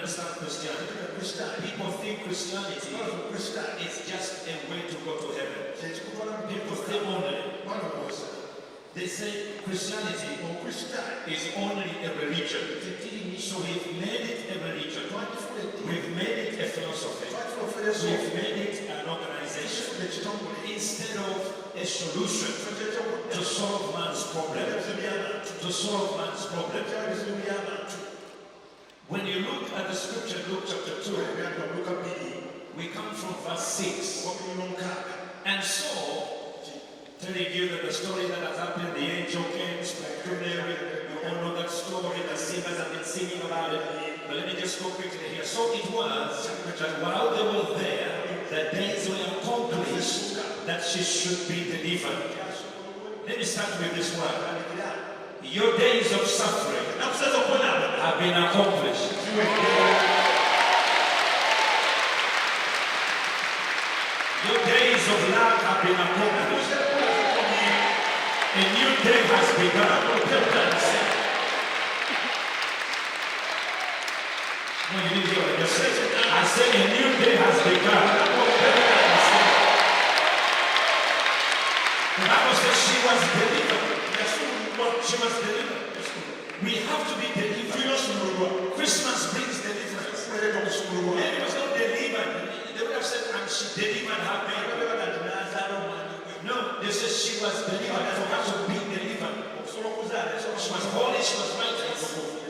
understand Christianity? People think Christianity is just a way to go to heaven. People think only. They say Christianity is only a religion. So we've made it a religion. We've made it a philosophy. We've made it an organization instead of a solution to solve man's problem. To solve man's problem. When you look at the scripture, Luke chapter 2, we come from verse 6. And so, telling you that the story that has happened, the angel came, spoke to Mary, you all know that story, the singers have been singing about it. But let me just go quickly here. So it was that while they were there, the days were accomplished that she should be delivered. Let me start with this word. Your days of suffering have been accomplished. Your days of lack have been accomplished. A new day has begun. No, you didn't hear what I just said. I said a new day has begun. The Bible says she was delivered. She was delivered. We have to be delivered. Christmas brings deliverance. Mary was not delivered. They would have said, and she delivered her baby. No, they said she was delivered for her to be delivered. She was holy, she was righteous.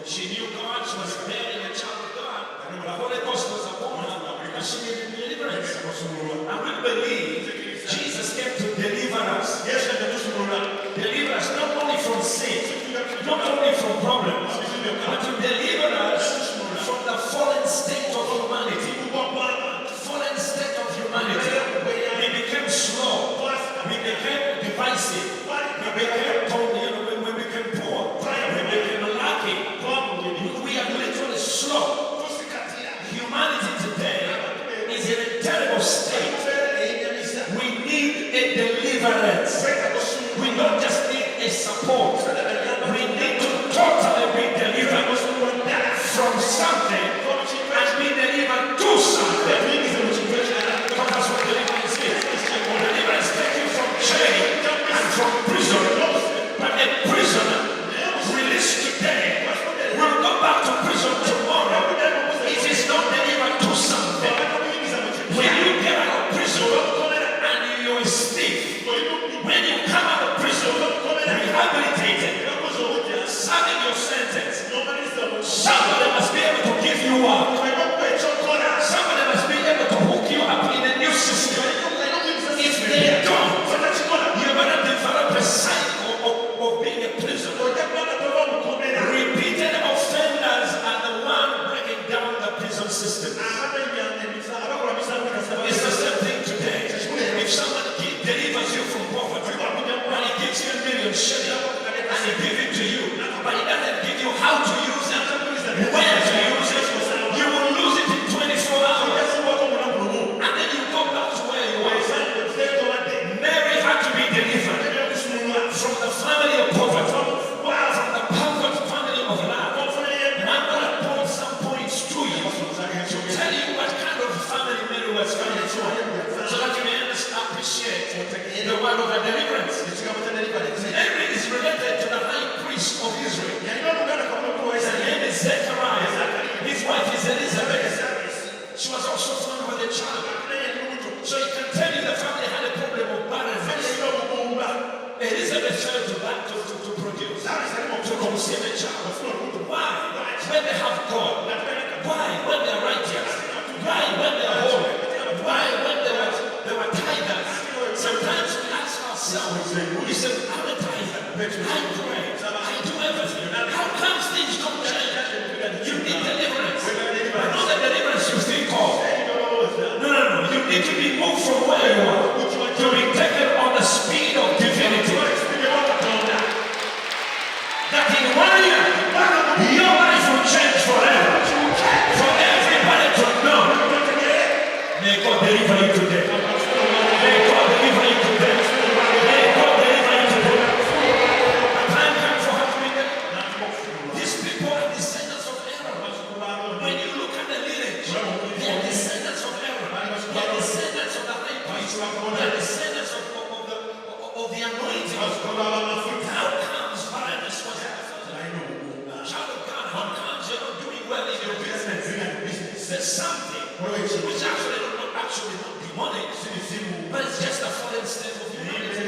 She knew God, she was bearing a child of God. The Holy Ghost was upon her, and she needed deliverance. And we believe Jesus came to deliver us. Deliver us not only from sin, not only from problems, but to deliver us from the fallen state of humanity. Fallen state of humanity. We became slow. We became divisive. We became poor. We became poor. We became lacking. We are literally slow. Humanity today is in a terrible state. We need a deliverance. We don't just need a support. We need to totally be delivered from something and be delivered to something. Because that's what deliverance is. Deliverance takes you from chain and from prison. But a prisoner released today will go back to prison tomorrow. It is not delivered to something. When you get out of prison and you are stiff, when you come out of prison, rehabilitated, serving your sentence, somebody must be able to give you work. Somebody must be able to hook you up in a new system. If they don't, you're going to develop a cycle of being a prisoner. Repeated offenders are the one breaking down the prison system. It's the same thing today. If somebody delivers you from poverty and he gives you $1 million and he gives it to you, but he doesn't give you how to use it, where to use it, you will lose it in 24 hours. And then you go back to where you were. Mary had to be delivered from the family of poverty, from the poverty family of lack. And I'm going to point some points to you to tell you what kind of family Mary was coming from, so that you may appreciate the word of the deliverance. Mary is related to the high priest of Israel. His name is Zechariah. His wife is Elizabeth. She was also found with a child. So you can tell you the family had a problem of barrenness. Elizabeth failed to produce, to conceive a child. Why? When they have God. Why? When they are righteous. Why? When they are holy. Why? When they were tithers. Sometimes we ask ourselves, we say, I'm a tither. I pray. I do everything. How come things don't change? You need deliverance. But not the deliverance you think of. No. You need to be moved from where you are to be taken on the speed of divinity. That in 1 year, your life will change forever. For everybody to know. May God deliver you today. May God deliver you today. May God deliver you today. The time comes for her to be there. These people are descendants of Aaron. When you look at the there's something which actually not demonic, but it's just a fallen state of humanity.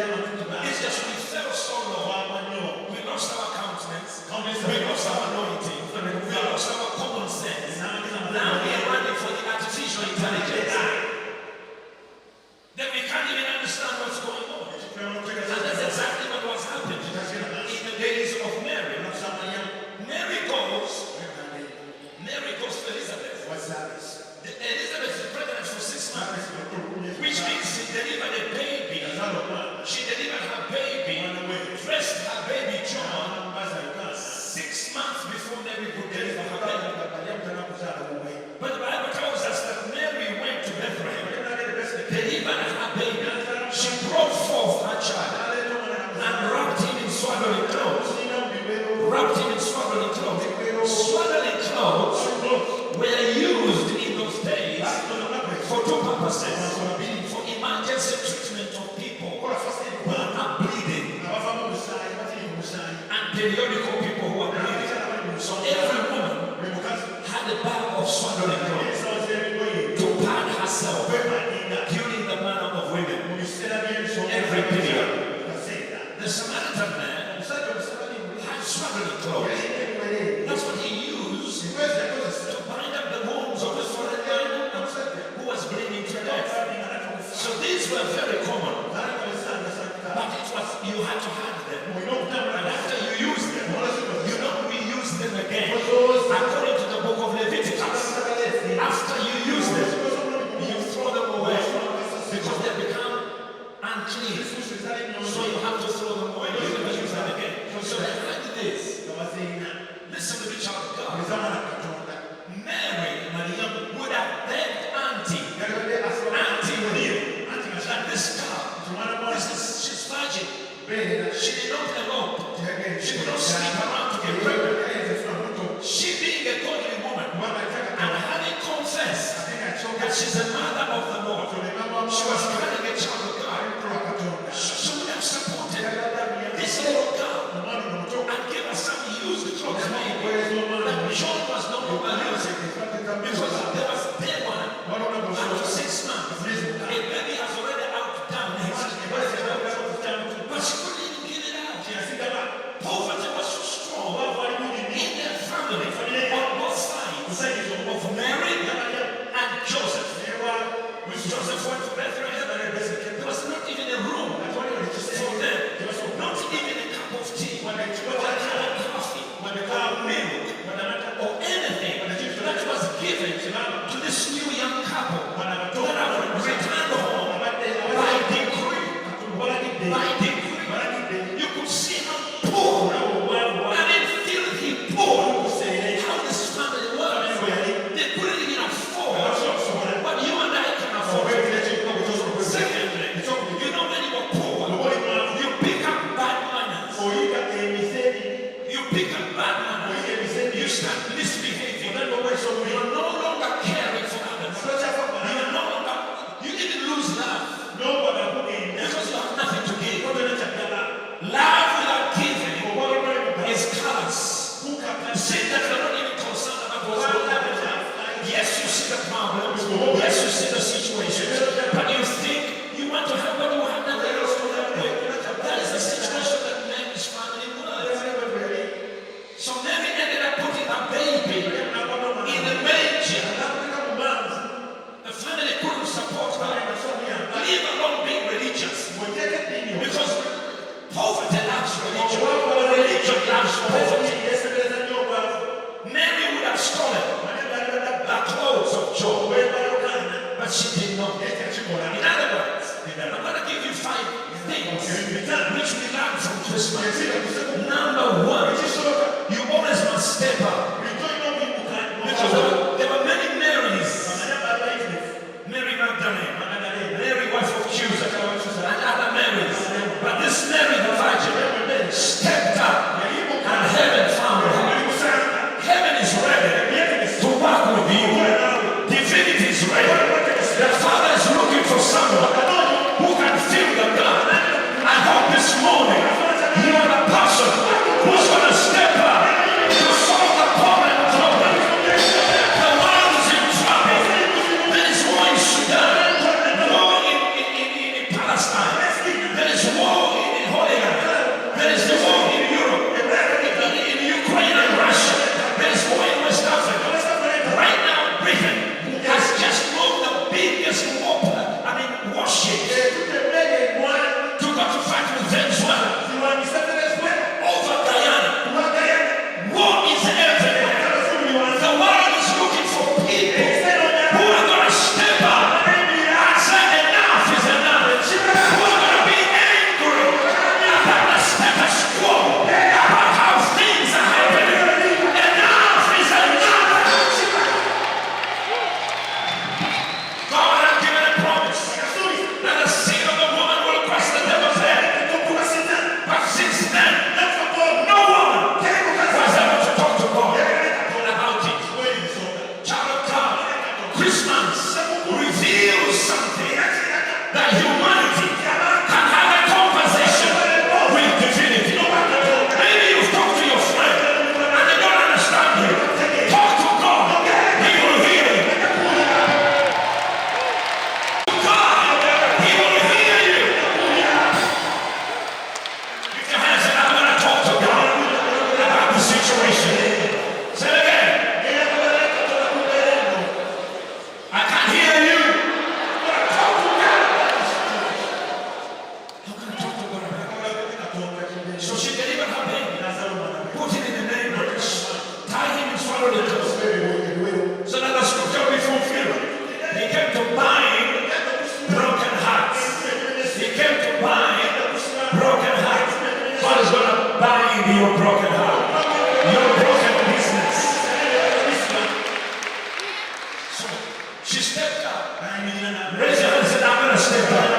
It's just we fell so low. We lost our countenance. We lost our anointing. We lost our common sense. Now we are running for the artificial intelligence. Then we can't even understand what's going on. And that's exactly what was happening in the days of Mary. Mary goes to Elizabeth. Elizabeth is pregnant for 6 months, which means she delivered a baby. She delivered her baby, dressed her baby John 6 months before Mary could deliver her baby. But the Bible tells us that Mary went to Bethlehem, delivered her baby. She brought forth her child and wrapped him in swaddling clothes. Swaddling clothes were used in those days for two purposes. For emergency treatment of people who are bleeding and periodical people who are bleeding. So every woman had a bag of swaddling clothes to pad herself during the manner of women. Every period. The Samaritan man had swaddling clothes. That's what he used to bind up the wounds of the foreign man who was bleeding to death. So these were very common. But it was, you had to have them. And after you use them, you don't reuse them again. According to the book of Leviticus, after you use them, you throw them away because they become unclean. So you have to throw them away. You never use them again. So behind this, listen to the child of God. Mary would have begged Auntie knew that this girl, she's virgin. She did not elope. She did not sleep around to get pregnant. She being a godly woman and having confessed that she's the mother of the Lord, she was carrying a child of God. She would have supported this little girl and give her some used clothes maybe that John was not using because there was dead one after 6 months. A baby has already outdone his but she couldn't even give it out. Poverty was so strong in their family on both sides of Mary and Joseph. When Joseph went to Bethlehem, there was not even a room for them, not even a cup of tea, or a cup of coffee, or milk, or anything that was given to this new young couple that have returned home by decree. You could see how poor and in filthy poor how this family was. They couldn't even afford what you and I can afford. Secondly, you know when you were poor, you pick up bad manners. You pick up bad manners. You start misbehaving. You're no longer caring for others. You're no longer, you even lose love. Because you have nothing to give. Love without giving is callous. Sin that you're not even concerned about what's going on. Yes, you see the problem. Yes, you see the situation. But you think you want to help, but you have nothing else to help with. That is the situation that Mary's family was. So Mary ended up putting a baby in the manger. The family couldn't support her, leave alone being religious. Because poverty loves religion. Religion loves poverty. Mary would have stolen the clothes of John, but she did not. In other words, I'm going to give you 5 things which we learn from Christmas. Number 1, you always must step up. Because there were many Marys. Mary Magdalene, Mary wife of Joseph, and other Marys. But this Mary the Virgin stepped up and heaven found her. Heaven is ready to work with you. Divinity is ready. The Father is looking for someone who can fill the gap. I hope this morning you are the person who's going to step up to solve the problem. She stepped up. Raise your hand and say, I'm going to step up.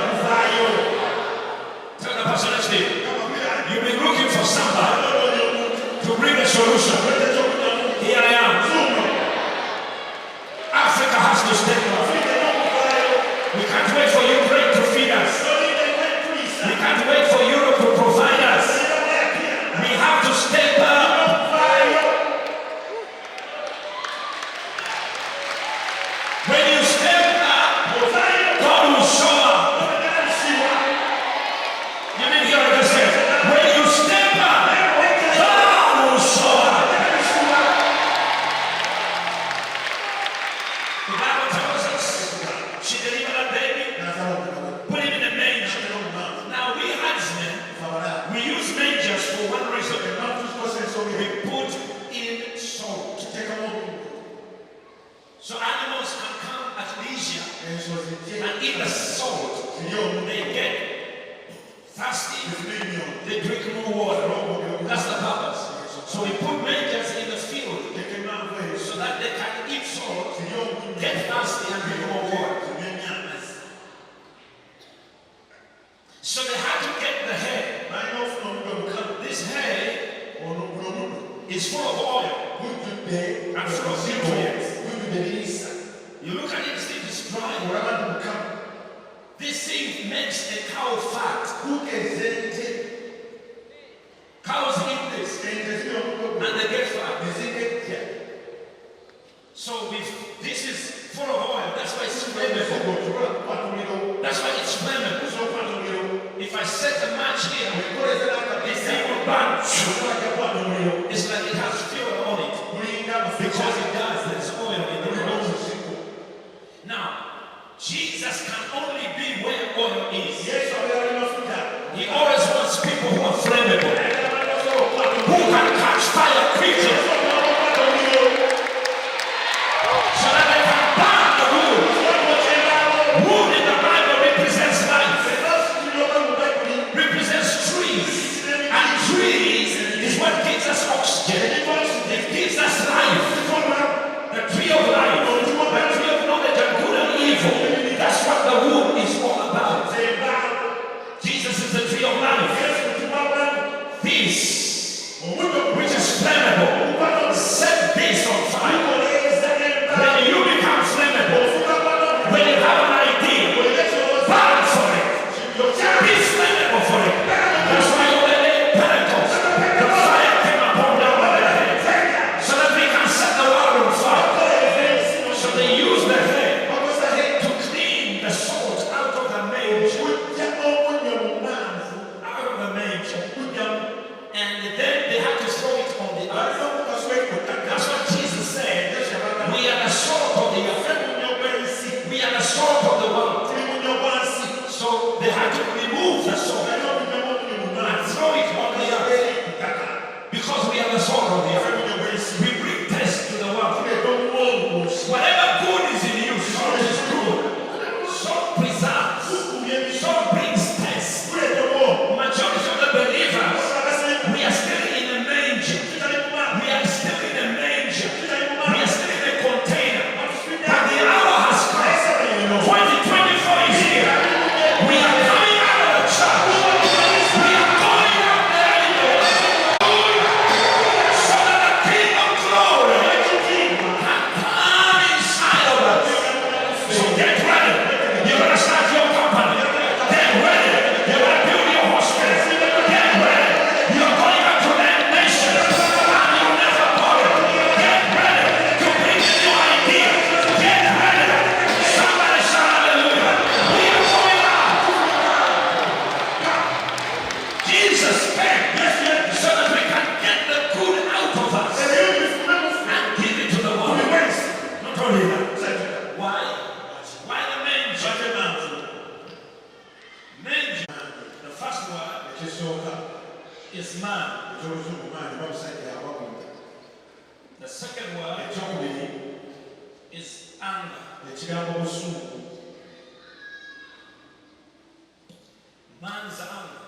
Tell the person next to you. You've been looking for somebody to bring a solution. Here I am. Africa has to step up. We can't wait for Ukraine to feed us. We can't wait for Europe to provide us. We have to step up. When you step up, God will show up. You didn't hear what I said. When you step up, God will show up. The Bible tells us she delivered a baby, put him in a manger. Now we huntsmen, we use mangers for one reason. We put in salt. So animals can come at leisure and eat the salt. They get thirsty, they drink more water. That's the purpose. So we put mangers in the field so that they can eat salt, get thirsty, and drink more water. So they had to get the hay. This hay is full of oil and full of nutrients. You look at it, it is dry. This thing makes a cow fat. Cows eat this and they get fat. So this is full of oil. That's why it's flammable. That's why it's flammable. If I set a match here, this thing will burn. It's like it has fuel on it. Because it does. There's oil in the ground. Now, Jesus can only be where oil is. He always wants people who are flammable, who can catch fire quickly, so that they can burn the wood. Wood in the Bible represents life, represents trees, and trees is what gives us oxygen. It gives us life. The tree of life, the tree of knowledge of good and evil. That's what the wood is all about. Jesus is the tree of life. This, which is flammable, set this on fire. When you become flammable, when you have an idea, burn for it. Be flammable for it. That's why on the day of Pentecost, the fire came upon them on their head, so that we can set the world on fire. So they use the head to clean the salt out of the manger. Out of the manger. And then they had to throw it on the earth. That's what Jesus said. We are the salt of the earth. We are the salt of the world. So they had to remove the salt and throw it on the earth. Because we are the salt of the earth. We bring taste to the world. Whatever good is in you, salt is good. Salt preserves. Salt brings taste. Majority of the believers, we are still in a manger. We are still in a manger. We are still in a container. But the hour has come. 2024 is here. We are coming out of the church. We are going out there in the world. So that the King of Glory can come inside of us. So get ready. You're going to start your company. Get ready. You're going to build your hospital. Get ready. You're going out to that nation. And you'll never borrow. Get ready to bring a new idea. Get ready. Somebody shout hallelujah. We are going out. Jesus came so that we can get the good out of us and give it to the world. Not only that. Why? Why the manger? Manger. The first word is man. The second word is anger. Man's anger.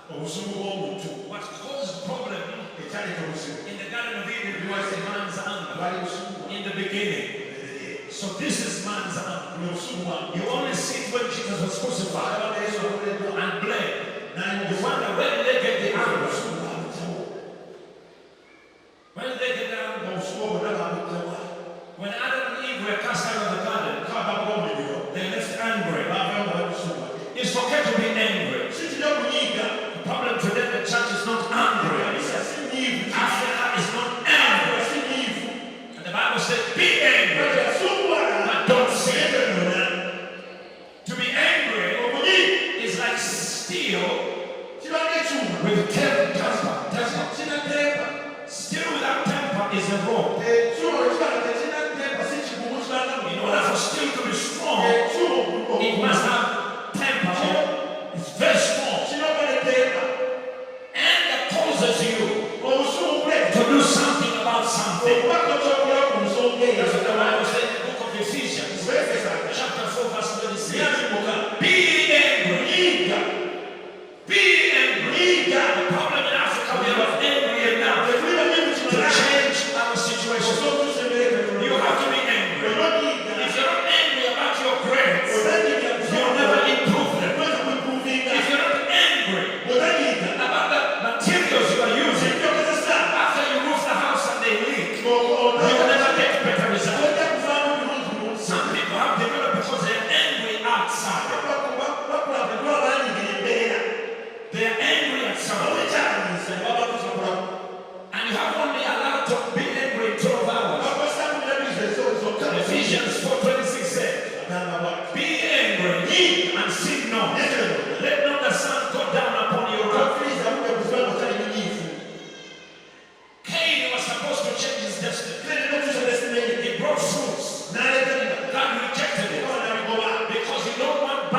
What caused problem in the Garden of Eden was man's anger in the beginning. So So this is man's arm. You only see it when Jesus was crucified and bled. You wonder where did they get the arm? Where did they get the arm? When Adam and Eve were cast out of the garden, they left angry. It's okay to be angry. The problem today, the church is not angry. Africa is not angry. And the Bible says, be angry, but don't sin. To be angry is like steel with temper. Steel without temper is a rope. In order for steel to be strong, it must have temper. It's very strong. And that causes you to do something about something. That's what the Bible says in the book of Ephesians, chapter 4, verse 26. Be angry. Be angry. The problem in Africa, we are not angry enough to change our situation. You have to be angry. If you're not angry about your grades, you'll never improve them. If you're not angry about the materials you are using, after you roof the house and they leak, you'll never get better results. Some people have developed because they're angry outside. They're angry at somebody. And you have only allowed to be angry in 12 hours. Ephesians 4:26 says, be angry and sin not. Let not the sun go down upon your wrath. Cain was supposed to change his destiny. He brought fruits. God rejected it because he don't want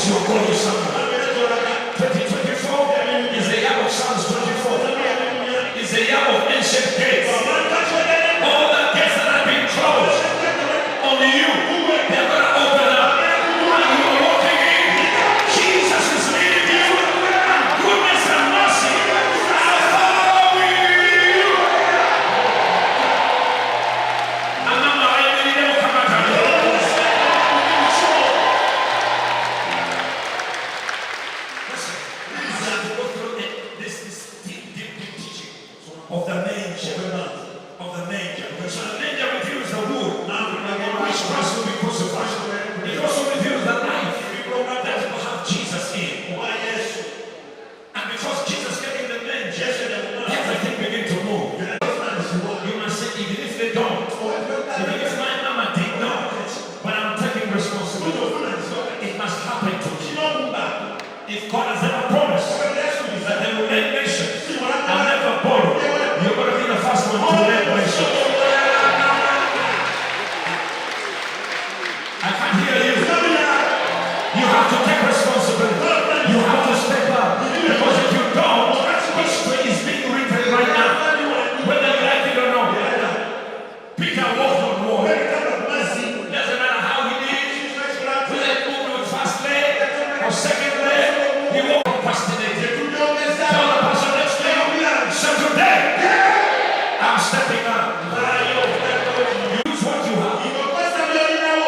this will go you somewhere. 2024 is the year of Psalms 24. It's the year of ancient gates. All the gates that have been closed on you, they're going to open up. And you are walking in. Jesus is leading you. Goodness and mercy are following you. And I'm not even able to come back. Of the manger, So the manger reveals the wood on which Christ will be crucified. It also reveals the life that will have Jesus in. And because Jesus came in the manger, everything began to move. You must say, even if they don't, even if my mama did not, but I'm taking responsibility, it must happen to me. If God has ever promised that they will make nations and never borrow, you're going to be the first one to make nations. I can't hear you. You have to take responsibility. You have to step up. Because if you don't, history is being written right now. Whether you like it or not. Peter walked on water. Doesn't matter how he did. Whether he moved with first leg or second leg, he walked procrastinated. Tell the person next to you, so today, I'm stepping up. Use what you have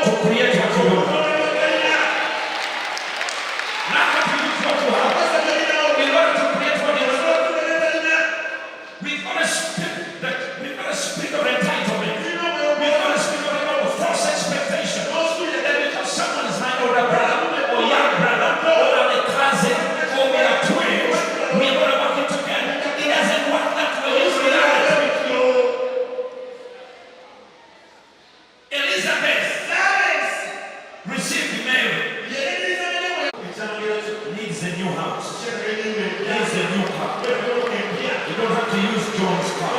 to create what you want. Now that you use what you have in order to create what you want, we've got a spirit of entitlement. We've got a spirit of false expectation. That because someone is my older brother or young brother or I'm a cousin or we are twins, we're going to work it together. It doesn't work that way in reality. Elizabeth received Mary. Needs a new house. Needs a new car. You don't have to use John's car.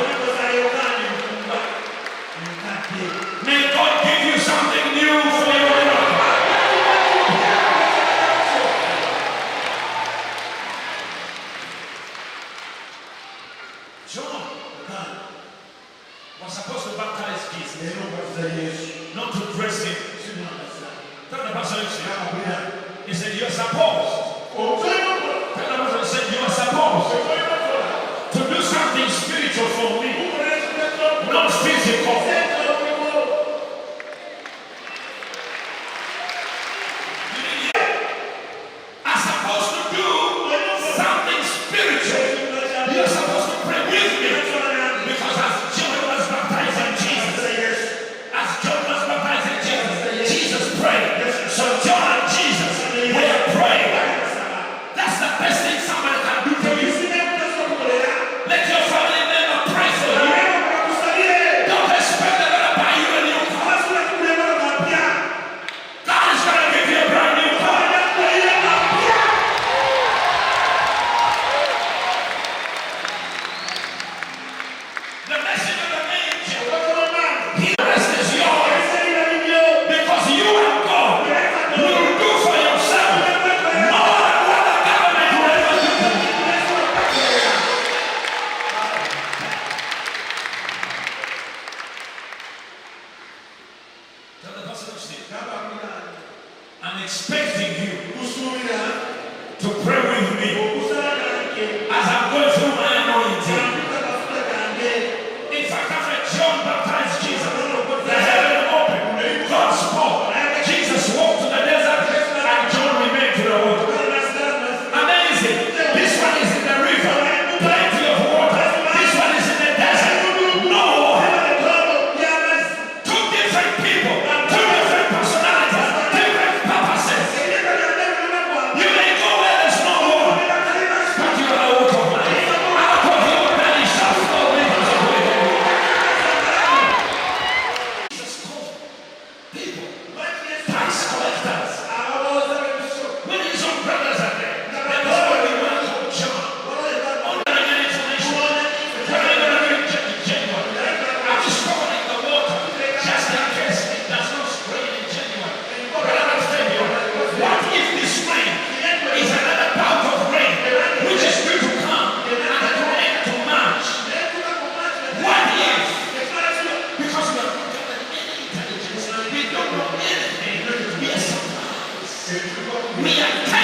May God give you something new for your life. John was supposed to baptize Jesus, not to dress him. Tell the person he said, you're supposed. Tell the person, he said, you are supposed to do something spiritual for me, not physical. Are supposed to do something spiritual. You're supposed to pray with me. Because as John was baptizing Jesus, as John was baptizing Jesus, Jesus prayed. So John and Jesus were praying. That's the best thing somebody can do to you. Let your family member pray for you. Don't expect they're going to buy you a new car. God is going to give you a brand new car. The message of the manger, the rest is yours. Because you and God will do for yourself more than what the government will ever do. Tell the person who's sitting, I'm expecting you to pray with me as I'm going through my anointing. In fact, after John baptized Jesus, the heaven opened, God spoke, Jesus walked to the desert, and John remained to the water. Amazing. This one is in the river, plenty of water. This one is in the desert, no water. Two different people, two different personalities, different purposes. You may go where there's no water, but you are the water of life. Out of your belly shall flow rivers of living water. Jesus called people, tax collectors. When his own brothers are there, there was only one called John. On the information, when are going to do in January? I'm just covering the water, just in case it does not spray in January. But I'm telling you, what if this rain We are